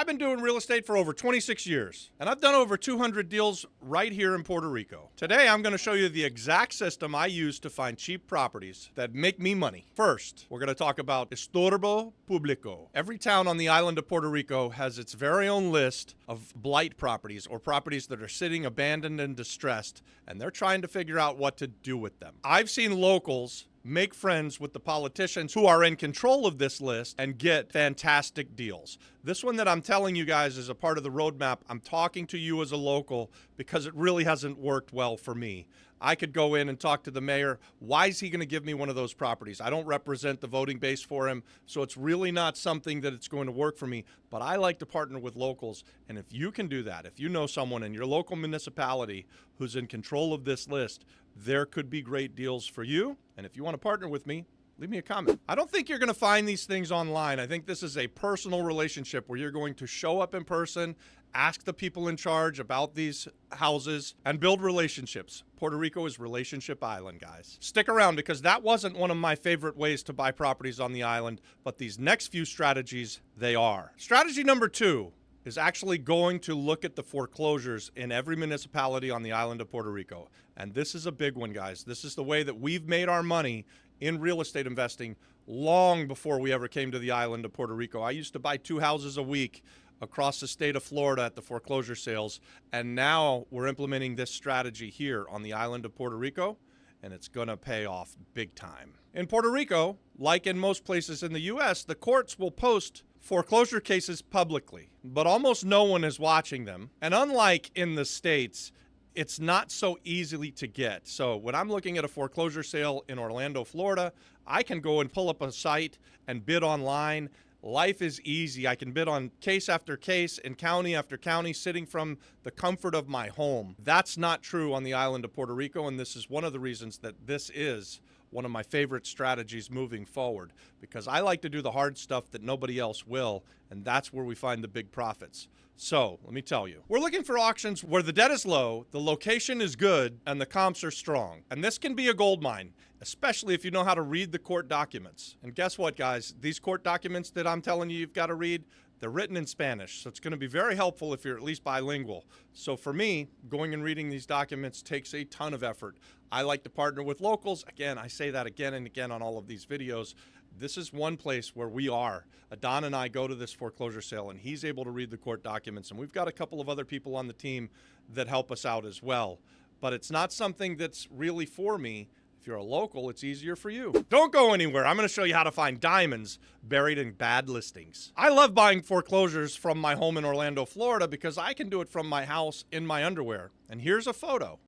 I've been doing real estate for over 26 years, and I've done over 200 deals right here in Puerto Rico. Today, I'm going to show you the exact system I use to find cheap properties that make me money. First, we're going to talk about estorbo público. Every town on the island of Puerto Rico has its very own list of blight properties, or properties that are sitting abandoned and distressed, and they're trying to figure out what to do with them. I've seen locals make friends with the politicians who are in control of this list and get fantastic deals. This one that I'm telling you guys is a part of the roadmap. I'm talking to you as a local because it really hasn't worked well for me. I could go in and talk to the mayor. Why is he going to give me one of those properties? I don't represent the voting base for him, so it's really not something that it's going to work for me. But I like to partner with locals, and if you can do that, if you know someone in your local municipality who's in control of this list, there could be great deals for you. And if you want to partner with me, leave me a comment. I don't think you're going to find these things online. I think this is a personal relationship where you're going to show up in person, ask the people in charge about these houses, and build relationships. Puerto Rico is Relationship Island, guys. Stick around, because that wasn't one of my favorite ways to buy properties on the island, but these next few strategies, they are. Strategy number 2 is actually going to look at the foreclosures in every municipality on the island of Puerto Rico. And this is a big one, guys. This is the way that we've made our money in real estate investing long before we ever came to the island of Puerto Rico. I used to buy 2 houses a week across the state of Florida at the foreclosure sales, and now we're implementing this strategy here on the island of Puerto Rico, and it's gonna pay off big time. In Puerto Rico, like in most places in the US, the courts will post foreclosure cases publicly, but almost no one is watching them. And unlike in the States, it's not so easily to get. So when I'm looking at a foreclosure sale in Orlando, Florida, I can go and pull up a site and bid online. Life is easy. I can bid on case after case and county after county, sitting from the comfort of my home. That's not true on the island of Puerto Rico, and this is one of the reasons that this is one of my favorite strategies moving forward, because I like to do the hard stuff that nobody else will, and that's where we find the big profits. So let me tell you, we're looking for auctions where the debt is low, the location is good, and the comps are strong. And this can be a gold mine, especially if you know how to read the court documents. And guess what, guys? These court documents that I'm telling you you've got to read, they're written in Spanish, so it's going to be very helpful if you're at least bilingual. So for me, going and reading these documents takes a ton of effort. I like to partner with locals. Again, I say that again and again on all of these videos. This is one place where we are. Adon and I go to this foreclosure sale, and he's able to read the court documents, and we've got a couple of other people on the team that help us out as well. But it's not something that's really for me. If you're a local, it's easier for you. Don't go anywhere. I'm going to show you how to find diamonds buried in bad listings. I love buying foreclosures from my home in Orlando, Florida, because I can do it from my house in my underwear. And here's a photo.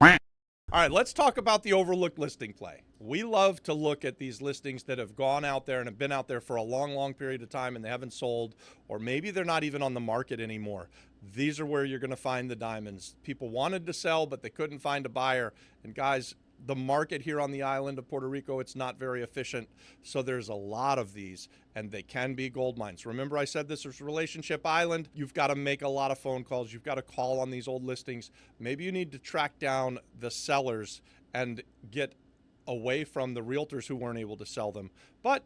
All right, let's talk about the overlooked listing play. We love to look at these listings that have gone out there and have been out there for a long, long period of time, and they haven't sold, or maybe they're not even on the market anymore. These are where you're going to find the diamonds. People wanted to sell, but they couldn't find a buyer. And guys, the market here on the island of Puerto Rico, it's not very efficient. So there's a lot of these, and they can be gold mines. Remember I said this is Relationship Island. You've got to make a lot of phone calls. You've got to call on these old listings. Maybe you need to track down the sellers and get away from the realtors who weren't able to sell them. But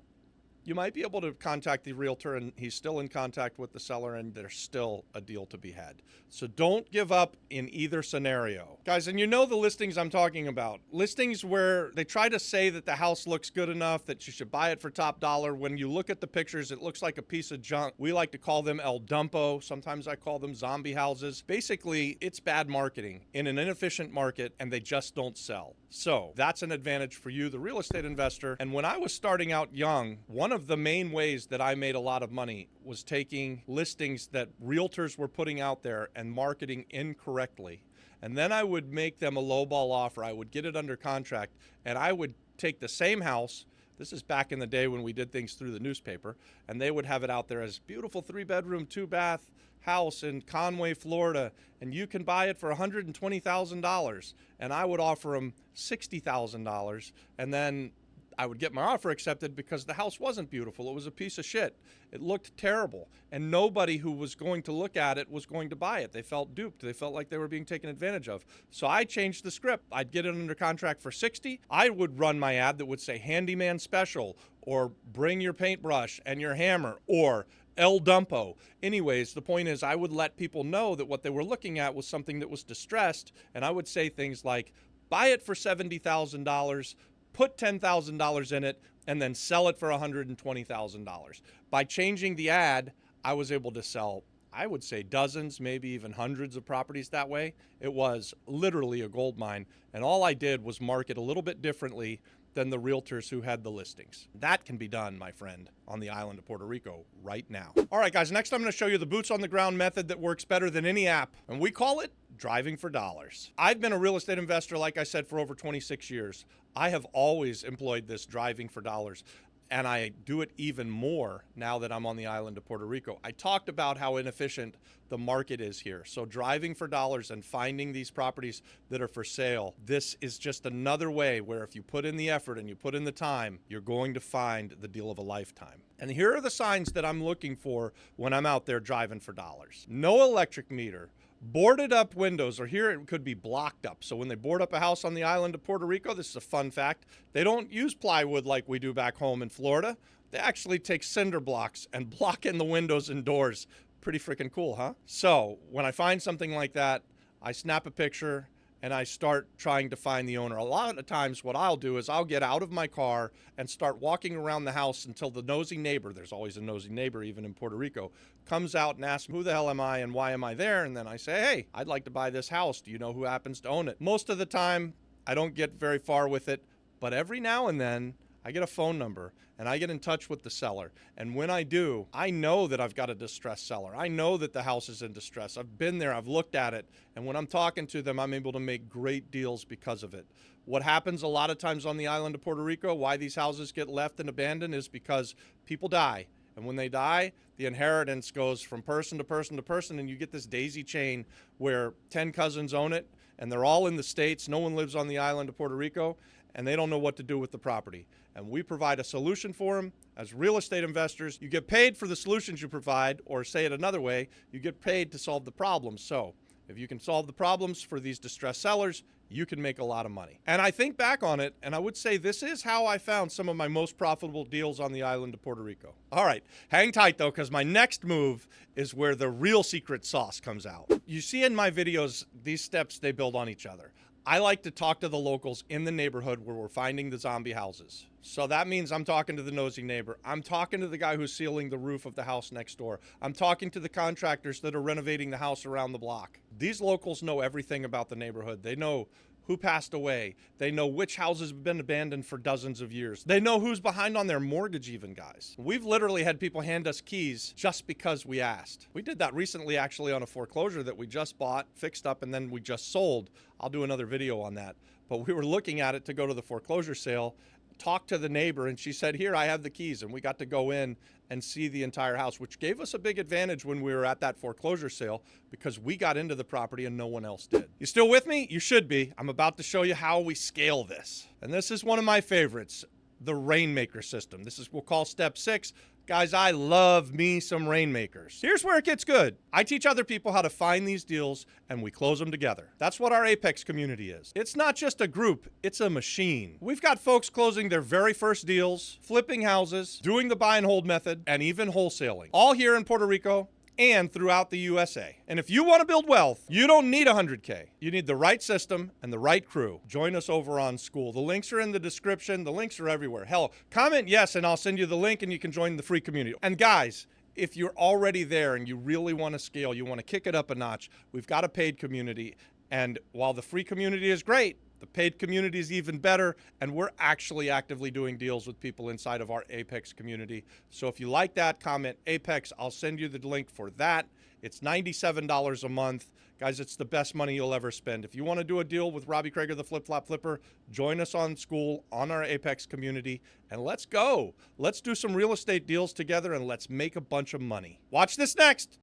you might be able to contact the realtor, and he's still in contact with the seller, and there's still a deal to be had. So don't give up in either scenario. Guys, and you know the listings I'm talking about. Listings where they try to say that the house looks good enough that you should buy it for top dollar. When you look at the pictures, it looks like a piece of junk. We like to call them El Dumpo. Sometimes I call them zombie houses. Basically, it's bad marketing in an inefficient market, and they just don't sell. So that's an advantage for you, the real estate investor. And when I was starting out young, one of the main ways that I made a lot of money was taking listings that realtors were putting out there and marketing incorrectly. And then I would make them a lowball offer. I would get it under contract, and I would take the same house. This is back in the day when we did things through the newspaper, and they would have it out there as beautiful 3-bedroom, 2-bath house in Conway, Florida, and you can buy it for $120,000. And I would offer them $60,000, and then I would get my offer accepted because the house wasn't beautiful. It was a piece of shit. It looked terrible. And nobody who was going to look at it was going to buy it. They felt duped. They felt like they were being taken advantage of. So I changed the script. I'd get it under contract for $60,000. I would run my ad that would say handyman special, or bring your paintbrush and your hammer, or El Dumpo. Anyways, the point is I would let people know that what they were looking at was something that was distressed, and I would say things like, buy it for $70,000, put $10,000 in it, and then sell it for $120,000. By changing the ad, I was able to sell, I would say, dozens, maybe even hundreds of properties that way. It was literally a gold mine, and all I did was market a little bit differently than the realtors who had the listings. That can be done, my friend, on the island of Puerto Rico right now. All right, guys, next I'm going to show you the boots on the ground method that works better than any app, and we call it driving for dollars. I've been a real estate investor, like I said, for over 26 years. I have always employed this driving for dollars, and I do it even more now that I'm on the island of Puerto Rico. I talked about how inefficient the market is here. So driving for dollars and finding these properties that are for sale, this is just another way where if you put in the effort and you put in the time, you're going to find the deal of a lifetime. And here are the signs that I'm looking for when I'm out there driving for dollars. No electric meter. Boarded up windows, or here it could be blocked up. So when they board up a house on the island of Puerto Rico, this is a fun fact, they don't use plywood like we do back home in Florida. They actually take cinder blocks and block in the windows and doors. Pretty freaking cool, huh? So when I find something like that, I snap a picture and I start trying to find the owner. A lot of times what I'll do is I'll get out of my car and start walking around the house until the nosy neighbor, there's always a nosy neighbor even in Puerto Rico, comes out and asks, who the hell am I and why am I there? And then I say, hey, I'd like to buy this house. Do you know who happens to own it? Most of the time, I don't get very far with it, but every now and then, I get a phone number and I get in touch with the seller. And when I do, I know that I've got a distressed seller. I know that the house is in distress. I've been there, I've looked at it. And when I'm talking to them, I'm able to make great deals because of it. What happens a lot of times on the island of Puerto Rico, why these houses get left and abandoned, is because people die. And when they die, the inheritance goes from person to person to person, and you get this daisy chain where 10 cousins own it, and they're all in the States. No one lives on the island of Puerto Rico, and they don't know what to do with the property. And we provide a solution for them. As real estate investors, you get paid for the solutions you provide, or say it another way, you get paid to solve the problems. So if you can solve the problems for these distressed sellers, you can make a lot of money. And I think back on it, and I would say this is how I found some of my most profitable deals on the island of Puerto Rico. All right, hang tight though, because my next move is where the real secret sauce comes out. You see in my videos, these steps, they build on each other. I like to talk to the locals in the neighborhood where we're finding the zombie houses. So that means I'm talking to the nosy neighbor. I'm talking to the guy who's sealing the roof of the house next door. I'm talking to the contractors that are renovating the house around the block. These locals know everything about the neighborhood. They know who passed away. They know which houses have been abandoned for dozens of years. They know who's behind on their mortgage even, guys. We've literally had people hand us keys just because we asked. We did that recently actually on a foreclosure that we just bought, fixed up, and then we just sold. I'll do another video on that. But we were looking at it to go to the foreclosure sale, talked to the neighbor, and she said, here, I have the keys. And we got to go in and see the entire house, which gave us a big advantage when we were at that foreclosure sale because we got into the property and no one else did. You still with me? You should be. I'm about to show you how we scale this. And this is one of my favorites, the Rainmaker system. This is, we'll call step 6. Guys, I love me some Rainmakers. Here's where it gets good. I teach other people how to find these deals and we close them together. That's what our Apex community is. It's not just a group, it's a machine. We've got folks closing their very first deals, flipping houses, doing the buy and hold method, and even wholesaling. All here in Puerto Rico and throughout the USA. And if you want to build wealth, you don't need 100K. You need the right system and the right crew. Join us over on School. The links are in the description. The links are everywhere. Hell, comment yes and I'll send you the link and you can join the free community. And guys, if you're already there and you really want to scale, you want to kick it up a notch, we've got a paid community. And while the free community is great, the paid community is even better, and we're actually actively doing deals with people inside of our Apex community. So if you like that, comment Apex. I'll send you the link for that. It's $97 a month. Guys, it's the best money you'll ever spend. If you want to do a deal with Robbie Krager, the Flip Flop Flipper, join us on School, on our Apex community, and let's go. Let's do some real estate deals together, and let's make a bunch of money. Watch this next.